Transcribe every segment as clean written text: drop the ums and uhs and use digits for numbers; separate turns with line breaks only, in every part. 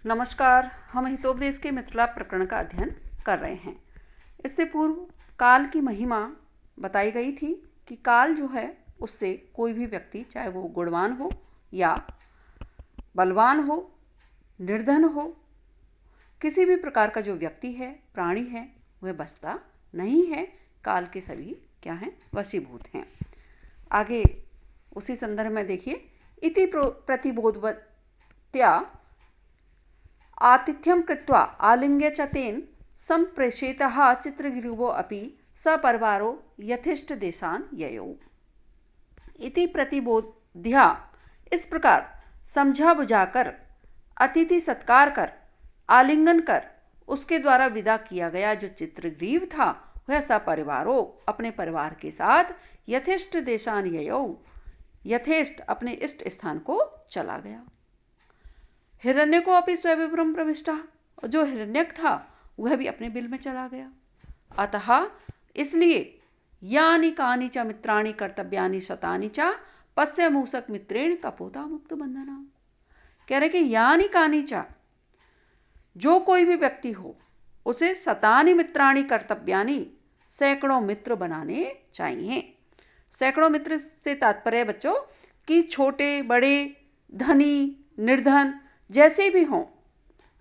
नमस्कार। हम हितोपदेश के मिथिला प्रकरण का अध्ययन कर रहे हैं। इससे पूर्व काल की महिमा बताई गई थी कि काल जो है उससे कोई भी व्यक्ति, चाहे वो गुणवान हो या बलवान हो, निर्धन हो, किसी भी प्रकार का जो व्यक्ति है, प्राणी है, वह बसता नहीं है। काल के सभी क्या हैं? वशीभूत हैं। आगे उसी संदर्भ में देखिए, इति प्रतिबोधवत्या आतिथ्यं कृत्वा आलिंग्य च तेन संप्रेषितः चित्रगिरिवो अपि सपरिवारो यथेष्ट देशान ययौ। इति प्रतिबोध्या, इस प्रकार समझा बुझाकर, अतिथि सत्कार कर, आलिंगन कर उसके द्वारा विदा किया गया जो चित्रग्रीव था, वह सपरिवारो अपने परिवार के साथ यथेष्ट देशान ययौ, यथेष्ट अपने इष्ट स्थान को चला गया। हिरण्य को अपनी स्वविभ्रम प्रविष्टा, जो हिरण्यक था वह भी अपने बिल में चला गया। अतः इसलिए यानि कानि च मित्राणि कर्तव्यानि शतानि च पश्य मूसक मित्रेण कपोता मुक्त बंधना। कह रहे कि यानि कानि च, जो कोई भी व्यक्ति हो उसे शतानि मित्राणि कर्तव्यानि, सैकड़ों मित्र बनाने चाहिए। सैकड़ों मित्र से तात्पर्य बच्चों कि छोटे बड़े, धनी निर्धन जैसे भी हों,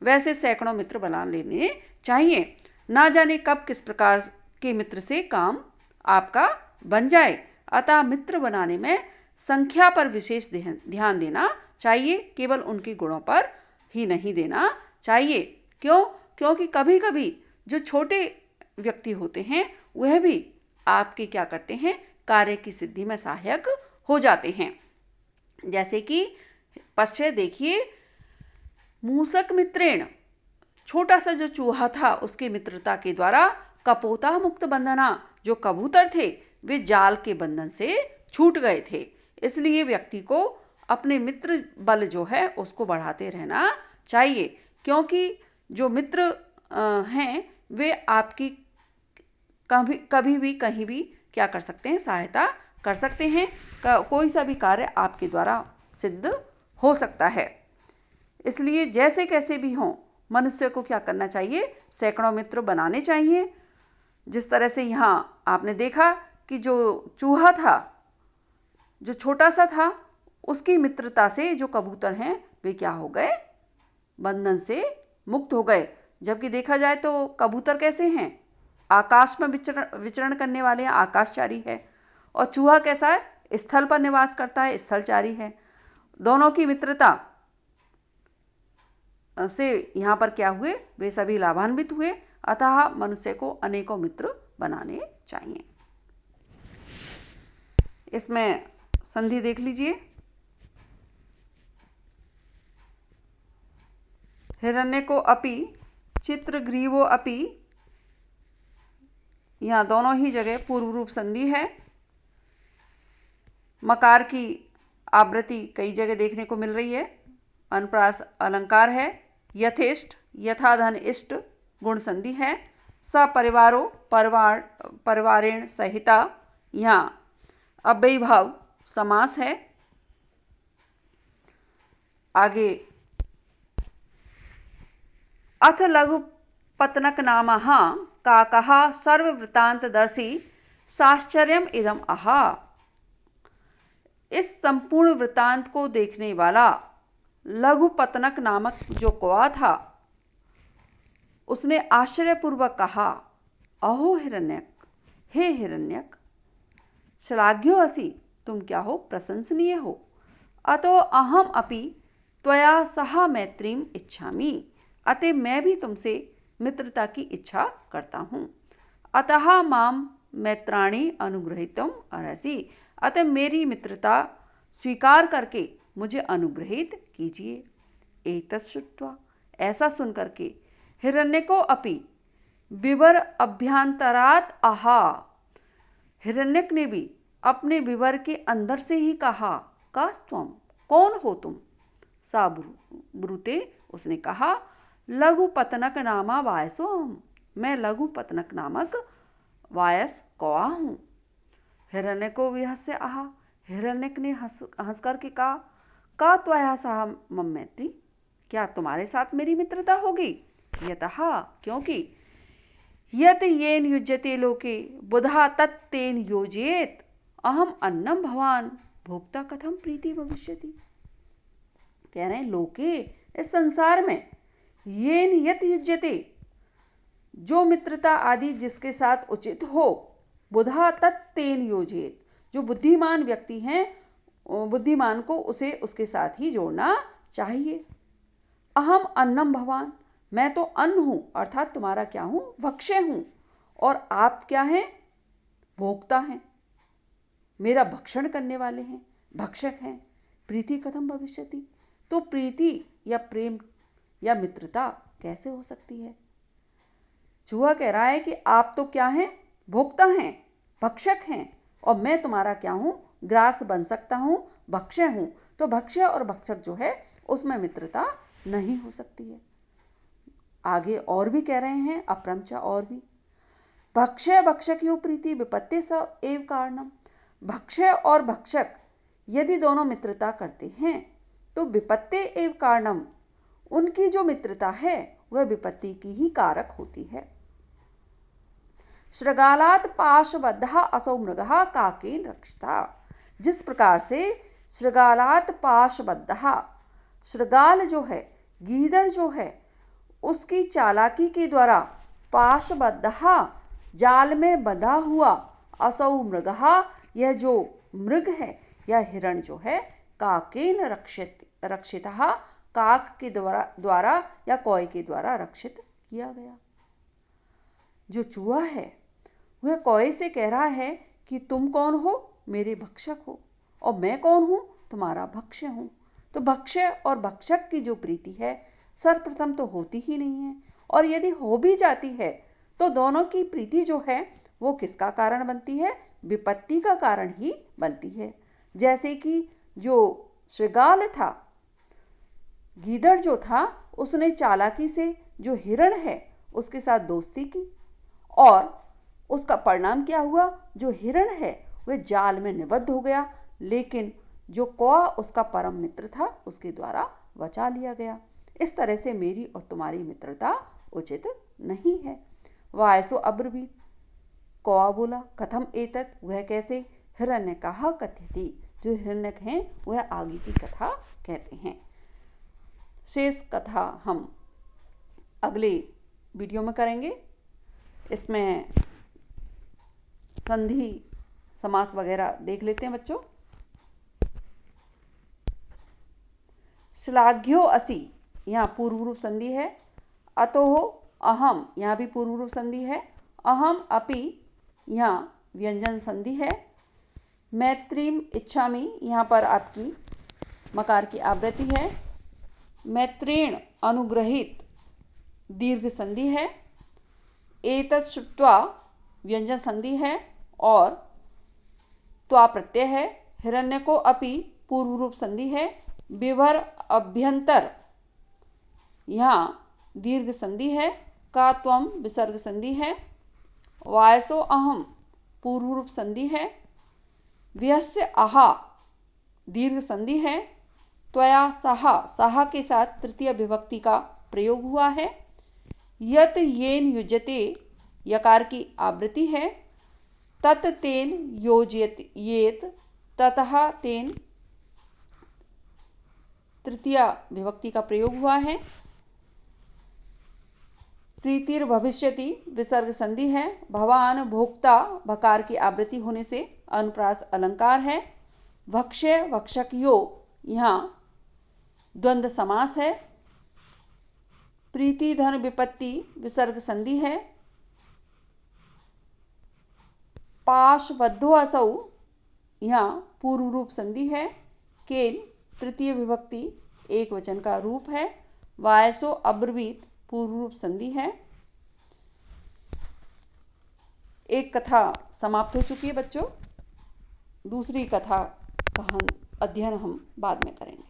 वैसे सैकड़ों मित्र बना लेने चाहिए। ना जाने कब किस प्रकार के मित्र से काम आपका बन जाए। अतः मित्र बनाने में संख्या पर विशेष ध्यान देना चाहिए, केवल उनके गुणों पर ही नहीं देना चाहिए। क्यों? क्योंकि कभी कभी जो छोटे व्यक्ति होते हैं वह भी आपके क्या करते हैं? कार्य की सिद्धि में सहायक हो जाते हैं। जैसे कि पश्चिम देखिए, मूसक मित्रेण, छोटा सा जो चूहा था उसके मित्रता के द्वारा कपोता मुक्त बंधना, जो कबूतर थे वे जाल के बंधन से छूट गए थे। इसलिए व्यक्ति को अपने मित्र बल जो है उसको बढ़ाते रहना चाहिए, क्योंकि जो मित्र हैं वे आपकी कभी भी कहीं भी क्या कर सकते हैं? सहायता कर सकते हैं। कोई सा भी कार्य आपके द्वारा सिद्ध हो सकता है। इसलिए जैसे कैसे भी हों, मनुष्य को क्या करना चाहिए? सैकड़ों मित्र बनाने चाहिए। जिस तरह से यहाँ आपने देखा कि जो चूहा था, जो छोटा सा था, उसकी मित्रता से जो कबूतर हैं वे क्या हो गए? बंधन से मुक्त हो गए। जबकि देखा जाए तो कबूतर कैसे हैं? आकाश में विचरण करने वाले हैं, आकाशचारी है। और चूहा कैसा है? स्थल पर निवास करता है, स्थलचारी है। दोनों की मित्रता से यहाँ पर क्या हुए? वे सभी लाभान्वित हुए। अतः मनुष्य को अनेकों मित्र बनाने चाहिए। इसमें संधि देख लीजिए, हिरण्य को अपि, चित्रग्रीवो अपि, यहाँ दोनों ही जगह पूर्व रूप संधि है। मकार की आवृत्ति कई जगह देखने को मिल रही है। अनुप्रास अलंकार है। यथेष्ट, यथाधन इष्ट गुण संधि है। सपरिवारो, परिवारेण सहिता, यहाँ अव्ययीभाव समास है। आगे अथ लघु पतनक नामः काकः सर्ववृत्तांतदर्शी साश्चर्यम इदम आहा। इस संपूर्ण वृत्तांत को देखने वाला लघु पतनक नामक जो कौवा था, उसने आश्चर्यपूर्वक कहा, अहो हिरण्यक, हे हिरण्यक, श्लाघ्यो असि, तुम क्या हो? प्रशंसनीय हो। अतो अहम अपि त्वया सह मैत्रीम इच्छामि, अतः मैं भी तुमसे मित्रता की इच्छा करता हूँ। अतः माम मैत्राणी अनुग्रहीतुम अर्हसि, अतः मेरी मित्रता स्वीकार करके मुझे अनुग्रहित कीजिए। एतत् श्रुत्वा, ऐसा सुन करके, हिरण्य को अपि विवर अभ्यंतरात आहा, हिरण्यक ने भी अपने विवर के अंदर से ही कहा, कास्त्वम, कौन हो तुम? सा ब्रूते, उसने कहा, लघु पतनक नामा वायसोम, मैं लघु पतनक नामक वायस कौवा हूँ। हिरण्य को विहस्य आहा, हिरण्यक ने हंस करके कहा, का त्वया सह मम मैत्री, क्या तुम्हारे साथ मेरी मित्रता होगी? यतः, क्योंकि यत येन युज्यते लोके बुधा तत्तेन योजयेत अहम अन्नम भवान भोक्ता कथम प्रीति भविष्यति। कह रहे हैं लोके, इस संसार में, येन यत युज्यते, जो मित्रता आदि जिसके साथ उचित हो, बुधा तत्तेन योजयेत, जो बुद्धिमान व्यक्ति हैं, बुद्धिमान को उसे उसके साथ ही जोड़ना चाहिए। अहम अन्नम भवान, मैं तो अन्न हूं, अर्थात तुम्हारा क्या हूं? भक्ष्य हूं। और आप क्या हैं? भोक्ता हैं, मेरा भक्षण करने वाले हैं, भक्षक हैं। प्रीति कथम भविष्यति, तो प्रीति या प्रेम या मित्रता कैसे हो सकती है? चूहा कह रहा है कि आप तो क्या हैं? भोक्ता हैं, भक्षक हैं, और मैं तुम्हारा क्या हूं? ग्रास बन सकता हूं, भक्ष्य हूं। तो भक्ष्य और भक्षक जो है उसमें मित्रता नहीं हो सकती है। आगे और भी कह रहे हैं, अप्रमचा और भी, भक्ष्य भक्षक प्रीति विपत्ति स एव कारणम। भक्ष्य और भक्षक यदि दोनों मित्रता करते हैं तो विपत्ति एव कारणम, उनकी जो मित्रता है वह विपत्ति की ही कारक होती है। श्रृगालात पाशबद्धा असौ मृगः काकेन रक्षिता, जिस प्रकार से श्रृगालात पाशबद्धा, श्रृगाल जो है, गीदड़ जो है, उसकी चालाकी के द्वारा पाशबद्धा, जाल में बंधा हुआ, असौ मृगः, यह जो मृग है या हिरण जो है, काकेन रक्षितः, काक के द्वारा या कौए के द्वारा रक्षित किया गया। जो चूहा है वह कौए से कह रहा है कि तुम कौन हो? मेरे भक्षक हो, और मैं कौन हूं? तुम्हारा भक्ष्य हूं। तो भक्ष्य और भक्षक की जो प्रीति है सर्वप्रथम तो होती ही नहीं है, और यदि हो भी जाती है तो दोनों की प्रीति जो है वो किसका कारण बनती है? विपत्ति का कारण ही बनती है। जैसे कि जो श्रृगाल था, गीदड़ जो था, उसने चालाकी से जो हिरण है उसके साथ दोस्ती की, और उसका परिणाम क्या हुआ? जो हिरण है वह जाल में निबद्ध हो गया, लेकिन जो कौआ उसका परम मित्र था उसके द्वारा बचा लिया गया। इस तरह से मेरी और तुम्हारी मित्रता उचित नहीं है। वायसो अब्रवीत, कौआ बोला, कथम एतत्, वह कैसे? हिरण्यकाः कथयति, जो हिरण्यक हैं वह आगे की कथा कहते हैं। शेष कथा हम अगले वीडियो में करेंगे। इसमें संधि समास वगैरह देख लेते हैं बच्चों। श्लाघ्यो असि, यहाँ पूर्व रूप संधि है। अतोः अहम, यहाँ भी पूर्व रूप संधि है। अहम अपि, यहाँ व्यंजन संधि है। मैत्रीम इच्छामि, यहाँ पर आपकी मकार की आवृत्ति है। मैत्रेण अनुग्रहित दीर्घ संधि है। एतत् श्रुत्वा व्यंजन संधि है और त्वा प्रत्यय है। हिरण्य को अपि पूर्व रूप संधि है। विभर अभ्यंतर, यहाँ दीर्घ संधि है। का त्वम विसर्ग संधि है। वायसो अहम पूर्व रूप संधि है। व्यस्य आहा दीर्घ संधि है। त्वया सहा, सहा के साथ तृतीय विभक्ति का प्रयोग हुआ है। यत येन युज्यते, यकार की आवृत्ति है। तत तेन योजयेत, ततः तेन तृतीय विभक्ति का प्रयोग हुआ है। प्रीतिर भविष्यति विसर्ग संधि है। भवान भोक्ता, भकार की आवृत्ति होने से अनुप्रास अलंकार है। भक्ष्य भक्षक यो, यहाँ द्वंद्व समास है। प्रीति धन विपत्ति विसर्ग संधि है। पाशबद्धो असौ, यहाँ पूर्व रूप संधि है। केन तृतीय विभक्ति एक वचन का रूप है। वायसो अब्रवीत पूर्व रूप संधि है। एक कथा समाप्त हो चुकी है बच्चों। दूसरी कथा का अध्ययन हम बाद में करेंगे।